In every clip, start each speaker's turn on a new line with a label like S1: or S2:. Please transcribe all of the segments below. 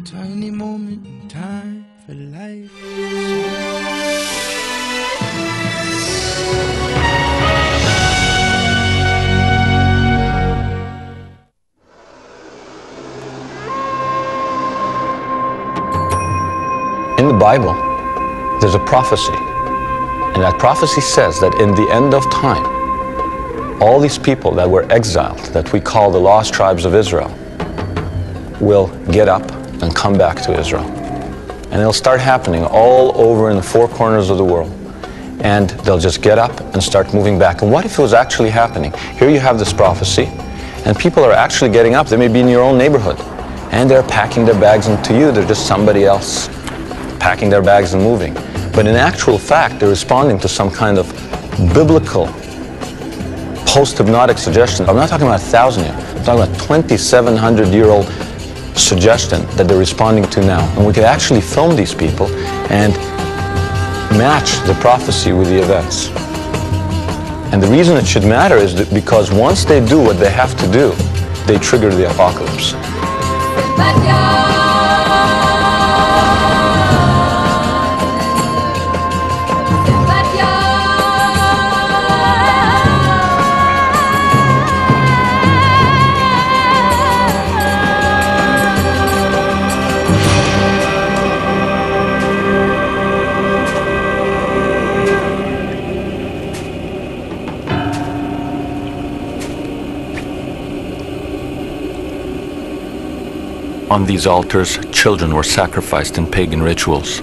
S1: Tiny moment, time for life.
S2: In the Bible, there's a prophecy, and that prophecy says that in the end of time, all these people that were exiled, that we call the lost tribes of Israel, will get up and come back to Israel. And it'll start happening all over in the four corners of the world. And they'll just get up and start moving back. And what if it was actually happening? Here you have this prophecy, and people are actually getting up. They may be in your own neighborhood, and they're packing their bags into you. They're just somebody else packing their bags and moving. But in actual fact, they're responding to some kind of biblical post-hypnotic suggestion. I'm not talking about 1,000 years. I'm talking about 2,700-year-old suggestion that they're responding to now. And we could actually film these people and match the prophecy with the events. And the reason it should matter is that because once they do what they have to do, they trigger the apocalypse. On these altars, children were sacrificed in pagan rituals.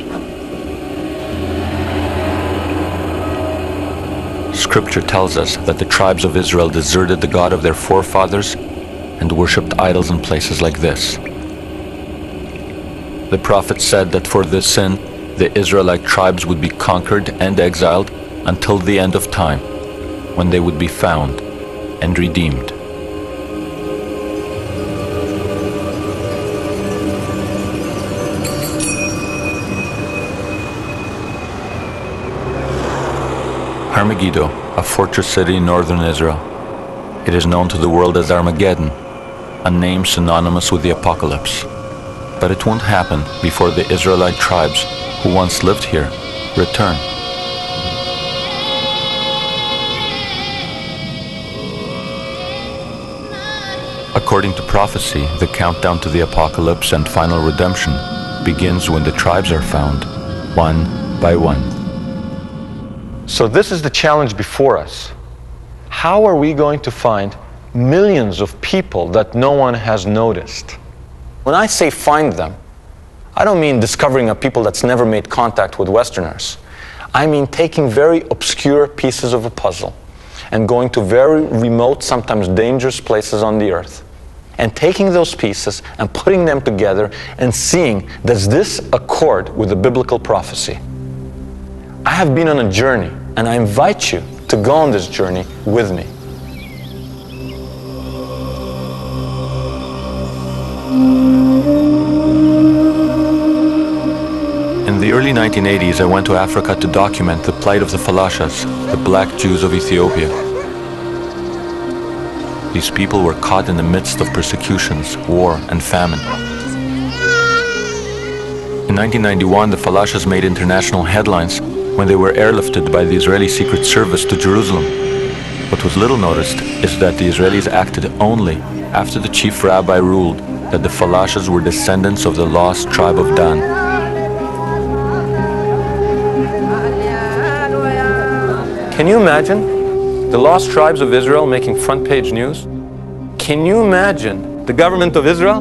S2: Scripture tells us that the tribes of Israel deserted the God of their forefathers and worshipped idols in places like this. The prophet said that for this sin, the Israelite tribes would be conquered and exiled until the end of time, when they would be found and redeemed. Megiddo, a fortress city in northern Israel. It is known to the world as Armageddon, a name synonymous with the apocalypse. But it won't happen before the Israelite tribes who once lived here return. According to prophecy, the countdown to the apocalypse and final redemption begins when the tribes are found, one by one. So this is the challenge before us. How are we going to find millions of people that no one has noticed? When I say find them, I don't mean discovering a people that's never made contact with Westerners. I mean taking very obscure pieces of a puzzle and going to very remote, sometimes dangerous places on the earth, and taking those pieces and putting them together and seeing, does this accord with the biblical prophecy? I have been on a journey, and I invite you to go on this journey with me. In the early 1980s, I went to Africa to document the plight of the Falashas, the black Jews of Ethiopia. These people were caught in the midst of persecutions, war, and famine. In 1991, the Falashas made international headlines when they were airlifted by the Israeli Secret Service to Jerusalem. What was little noticed is that the Israelis acted only after the chief rabbi ruled that the Falashas were descendants of the lost tribe of Dan. Can you imagine the lost tribes of Israel making front page news? Can you imagine the government of Israel,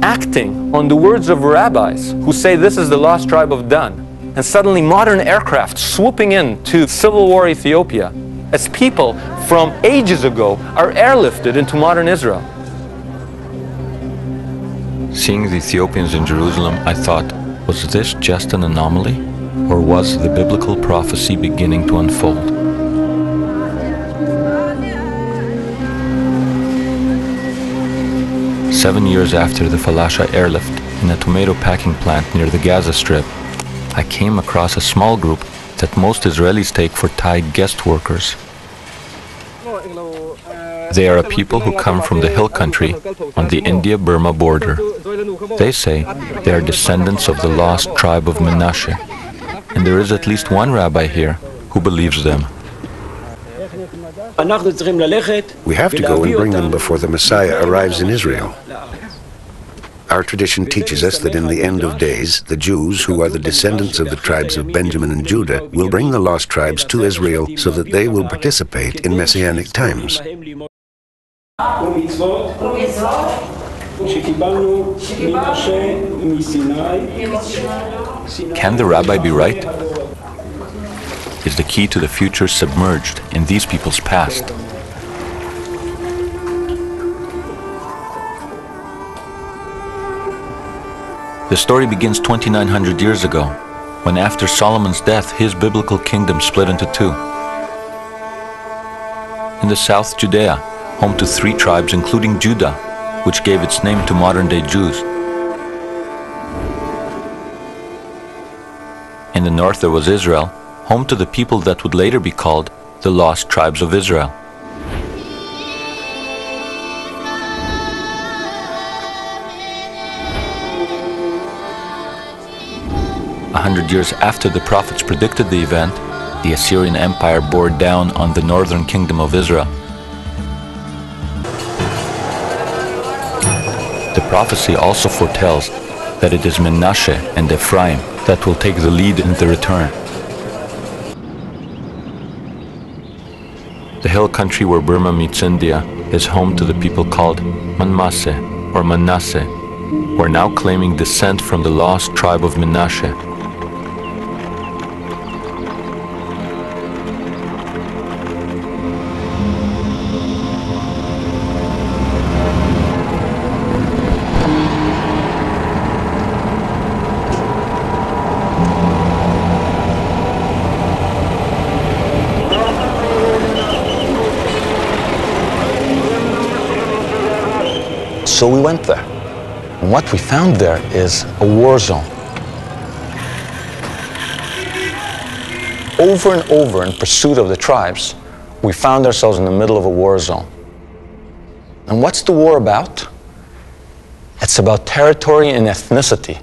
S2: acting on the words of rabbis who say this is the lost tribe of Dan, and suddenly modern aircraft swooping in to Civil War Ethiopia as people from ages ago are airlifted into modern Israel. Seeing the Ethiopians in Jerusalem, I thought, was this just an anomaly? Or was the biblical prophecy beginning to unfold? Seven years after the Falasha airlift in a tomato packing plant near the Gaza Strip, I came across a small group that most Israelis take for Thai guest workers. They are a people who come from the hill country on the India-Burma border. They say they are descendants of the lost tribe of Menashe, and there is at least one rabbi here who believes them.
S3: We have to go and bring them before the Messiah arrives in Israel. Our tradition teaches us that in the end of days, the Jews, who are the descendants of the tribes of Benjamin and Judah, will bring the lost tribes to Israel so that they will participate in Messianic times.
S2: Can the rabbi be right? Is the key to the future submerged in these people's past? The story begins 2,900 years ago, when after Solomon's death, his biblical kingdom split into two. In the south, Judea, home to 3 tribes including Judah, which gave its name to modern-day Jews. In the north there was Israel, home to the people that would later be called the lost tribes of Israel. A 100 years after the prophets predicted the event, the Assyrian Empire bore down on the northern kingdom of Israel. The prophecy also foretells that it is Menashe and Ephraim that will take the lead in the return. The hill country where Burma meets India is home to the people called Manmase or Manasseh, who are now claiming descent from the lost tribe of Menashe.
S4: So we went there, and what we found there is a war zone. Over and over in pursuit of the tribes, we found ourselves in the middle of a war zone. And what's the war about? It's about territory and ethnicity.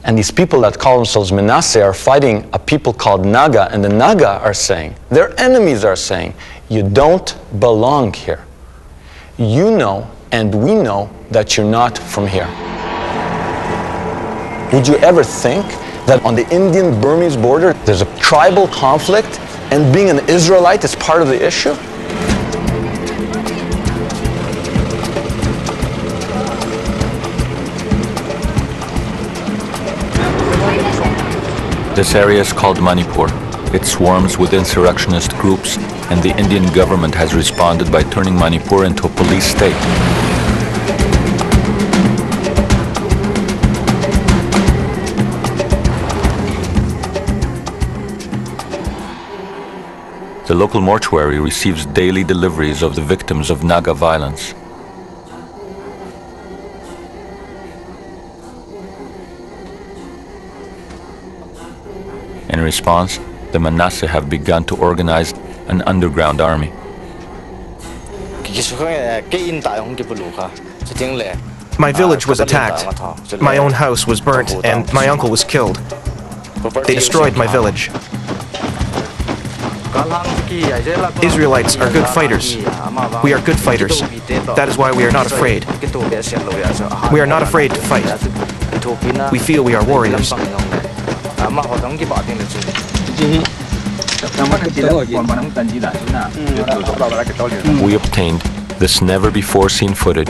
S4: And these people that call themselves Menashe are fighting a people called Naga, and the Naga are saying, their enemies are saying, you don't belong here. You know, and we know that you're not from here. Would you ever think that on the Indian-Burmese border there's a tribal conflict and being an Israelite is part of the issue?
S2: This area is called Manipur. It swarms with insurrectionist groups, and the Indian government has responded by turning Manipur into a police state. The local mortuary receives daily deliveries of the victims of Naga violence. In response, the Manasseh have begun to organize an underground army.
S5: My village was attacked. My own house was burnt, and my uncle was killed. They destroyed my village. Israelites are good fighters. We are good fighters. That is why we are not afraid. We are not afraid to fight. We feel we are warriors.
S2: We obtained this never-before-seen footage